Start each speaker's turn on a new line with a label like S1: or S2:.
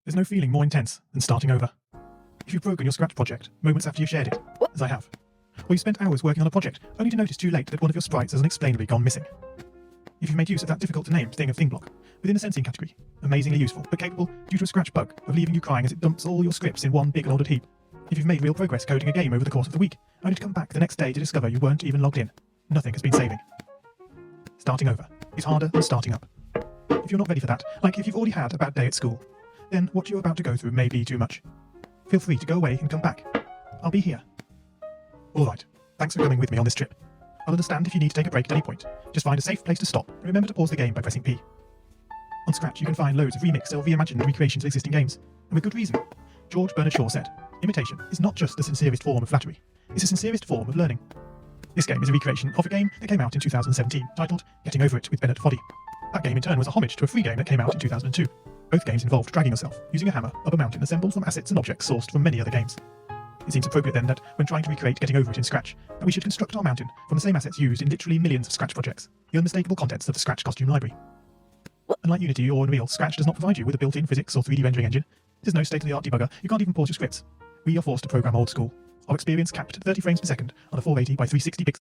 S1: There's no feeling more intense than starting over. If you've broken your Scratch project moments after you've shared it, as I have, or you spent hours working on a project only to notice too late that one of your sprites has unexplainably gone missing. If you've made use of that difficult-to-name thing of thing block within the sensing category, amazingly useful, but capable, due to a Scratch bug, of leaving you crying as it dumps all your scripts in one big and ordered heap. If you've made real progress coding a game over the course of the week, only to come back the next day to discover you weren't even logged in, nothing has been saving. Starting over is harder than starting up. If you're not ready for that, like if you've already had a bad day at school, then what you're about to go through may be too much. Feel free to go away and come back. I'll be here. Alright, thanks for coming with me on this trip. I'll understand if you need to take a break at any point. Just find a safe place to stop and remember to pause the game by pressing P. On Scratch you can find loads of remixed or reimagined recreations of existing games, and with good reason. George Bernard Shaw said, "Imitation is not just the sincerest form of flattery, it's the sincerest form of learning." This game is a recreation of a game that came out in 2017, titled Getting Over It with Bennett Foddy. That game in turn was a homage to a free game that came out in 2002. Both games involved dragging yourself, using a hammer, up a mountain assembled from assets and objects sourced from many other games. It seems appropriate then that, when trying to recreate Getting Over It in Scratch, that we should construct our mountain from the same assets used in literally millions of Scratch projects, the unmistakable contents of the Scratch costume library. Unlike Unity or Unreal, Scratch does not provide you with a built-in physics or 3D rendering engine. There's no state-of-the-art debugger, you can't even pause your scripts. We are forced to program old school. Our experience capped at 30 frames per second on a 480 by 360 pixel